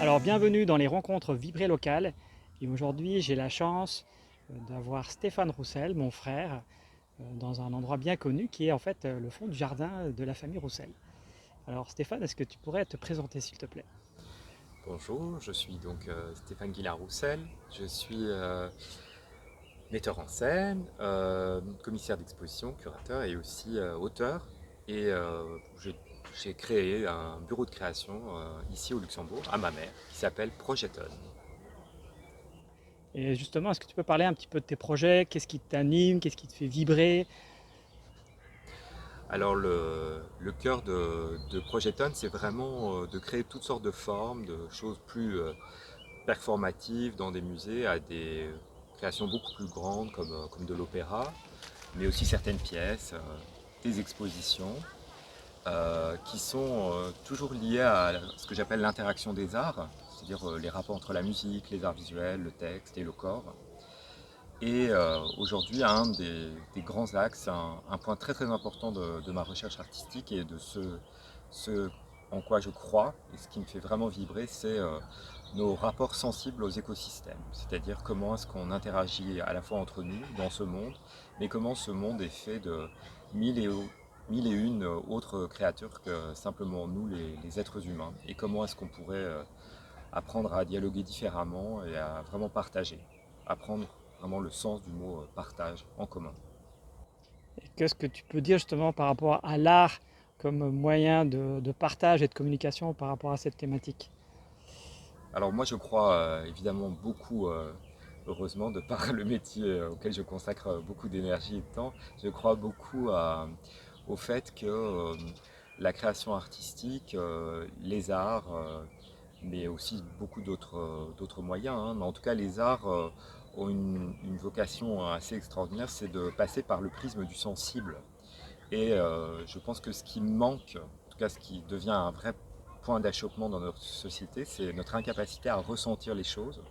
Alors bienvenue dans les rencontres Vibrées locales. Et aujourd'hui j'ai la chance d'avoir Stéphane Roussel, mon frère, dans un endroit bien connu qui est en fait le fond du jardin de la famille Roussel. Alors Stéphane, est-ce que tu pourrais te présenter s'il te plaît? Bonjour, je suis donc Stéphane Guillard-Roussel. Je suis metteur en scène, commissaire d'exposition, curateur et aussi auteur. Et j'ai créé un bureau de création ici au Luxembourg, à ma mère, qui s'appelle Projeton. Et justement, est-ce que tu peux parler un petit peu de tes projets? Qu'est-ce qui t'anime? Qu'est-ce qui te fait vibrer? Alors le cœur de Projeton, c'est vraiment de créer toutes sortes de formes, de choses plus performatives dans des musées, à des créations beaucoup plus grandes comme de l'opéra, mais aussi certaines pièces, des expositions qui sont toujours liées à ce que j'appelle l'interaction des arts, c'est-à-dire les rapports entre la musique, les arts visuels, le texte et le corps. Et aujourd'hui, des grands axes, un point très très important de ma recherche artistique et de ce en quoi je crois, et ce qui me fait vraiment vibrer, c'est nos rapports sensibles aux écosystèmes. C'est-à-dire comment est-ce qu'on interagit à la fois entre nous dans ce monde, mais comment ce monde est fait de mille et, mille et une autres créatures que simplement nous, les êtres humains, et comment est-ce qu'on pourrait apprendre à dialoguer différemment et à vraiment partager, apprendre vraiment le sens du mot partage en commun. Et qu'est-ce que tu peux dire justement par rapport à l'art comme moyen de partage et de communication par rapport à cette thématique? Alors moi je crois évidemment beaucoup, heureusement de par le métier auquel je consacre beaucoup d'énergie et de temps, je crois beaucoup au fait que la création artistique, les arts, mais aussi beaucoup d'autres moyens, hein, mais en tout cas les arts ont une vocation assez extraordinaire, c'est de passer par le prisme du sensible. Et je pense que ce qui manque, en tout cas ce qui devient un vrai point d'achoppement dans notre société, c'est notre incapacité à ressentir les choses,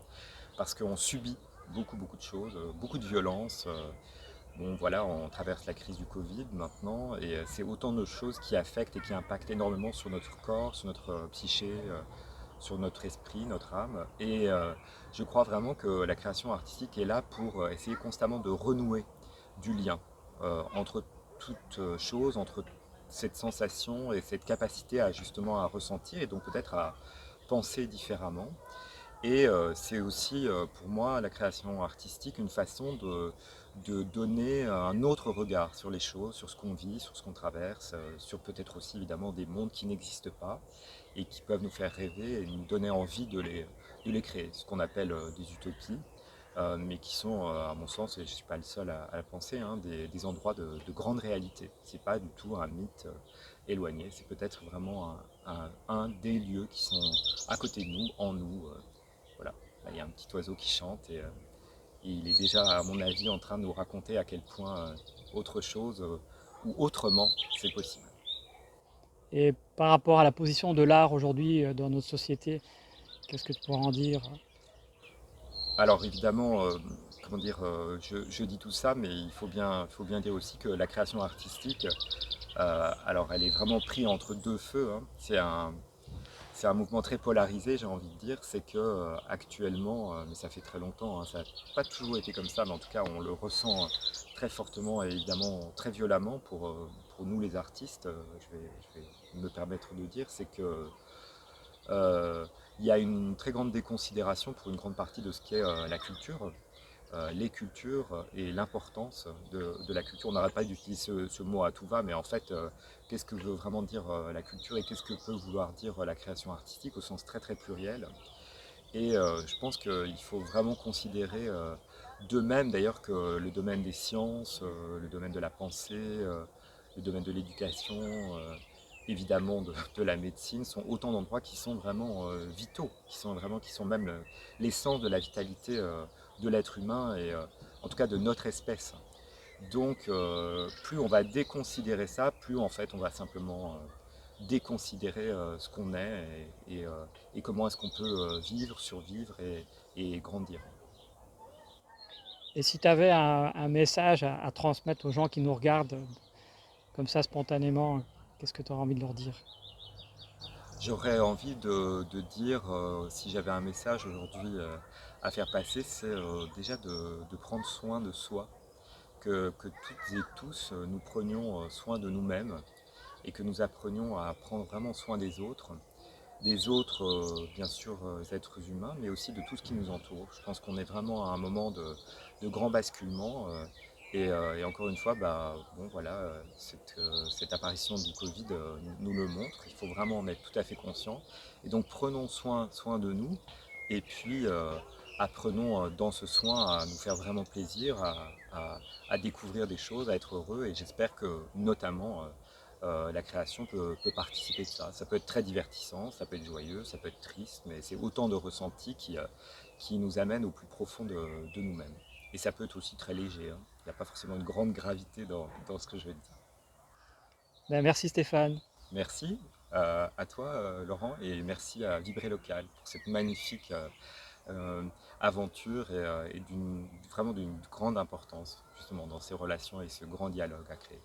parce qu'on subit beaucoup de choses, beaucoup de violences. Bon voilà, on traverse la crise du Covid maintenant, et c'est autant de choses qui affectent et qui impactent énormément sur notre corps, sur notre psyché, sur notre esprit, notre âme. Et je crois vraiment que la création artistique est là pour essayer constamment de renouer du lien entre toutes choses, entre cette sensation et cette capacité à justement à ressentir et donc peut-être à penser différemment. Et c'est aussi pour moi la création artistique une façon de donner un autre regard sur les choses, sur ce qu'on vit, sur ce qu'on traverse, sur peut-être aussi évidemment des mondes qui n'existent pas et qui peuvent nous faire rêver et nous donner envie de les créer, ce qu'on appelle des utopies, mais qui sont à mon sens, et je ne suis pas le seul à la penser, hein, des endroits de grande réalité. C'est pas du tout un mythe éloigné, c'est peut-être vraiment un des lieux qui sont à côté de nous, en nous. Voilà, là, il y a un petit oiseau qui chante et il est déjà, à mon avis, en train de nous raconter à quel point autre chose ou autrement c'est possible. Et par rapport à la position de l'art aujourd'hui dans notre société, qu'est-ce que tu pourras en dire? Alors évidemment, comment dire, je dis tout ça, mais faut bien dire aussi que la création artistique, alors elle est vraiment prise entre deux feux, hein. C'est un mouvement très polarisé, j'ai envie de dire. C'est que actuellement, mais ça fait très longtemps, hein, ça n'a pas toujours été comme ça, mais en tout cas on le ressent très fortement et évidemment très violemment pour nous les artistes, je vais me permettre de dire, c'est que il y a une très grande déconsidération pour une grande partie de ce qu'est la culture, les cultures et l'importance de la culture. On n'arrête pas d'utiliser ce mot à tout va, mais en fait, qu'est-ce que veut vraiment dire la culture et qu'est-ce que peut vouloir dire la création artistique au sens très très pluriel. Et je pense qu'il faut vraiment considérer, de même d'ailleurs que le domaine des sciences, le domaine de la pensée, le domaine de l'éducation, évidemment de la médecine, sont autant d'endroits qui sont vraiment vitaux, qui sont même l'essence de la vitalité de l'être humain et en tout cas de notre espèce. Donc plus on va déconsidérer ça, plus en fait on va simplement déconsidérer ce qu'on est et comment est-ce qu'on peut vivre, survivre et grandir. Et si tu avais un message à transmettre aux gens qui nous regardent comme ça spontanément, qu'est-ce que tu auras envie de leur dire? J'aurais envie de dire, si j'avais un message aujourd'hui à faire passer, c'est déjà de prendre soin de soi, que toutes et tous nous prenions soin de nous-mêmes et que nous apprenions à prendre vraiment soin des autres bien sûr êtres humains, mais aussi de tout ce qui nous entoure. Je pense qu'on est vraiment à un moment de grand basculement. Et encore une fois, bah, bon, voilà, cette apparition du Covid nous le montre. Il faut vraiment en être tout à fait conscient. Et donc prenons soin de nous et puis apprenons dans ce soin à nous faire vraiment plaisir, à découvrir des choses, à être heureux. Et j'espère que notamment la création peut participer de ça. Ça peut être très divertissant, ça peut être joyeux, ça peut être triste, mais c'est autant de ressentis qui nous amènent au plus profond de nous-mêmes. Et ça peut être aussi très léger, hein. Il n'y a pas forcément une grande gravité dans ce que je vais te dire. Ben, merci Stéphane. Merci à toi, Laurent, et merci à Vibrer Local pour cette magnifique aventure et vraiment d'une grande importance, justement, dans ces relations et ce grand dialogue à créer.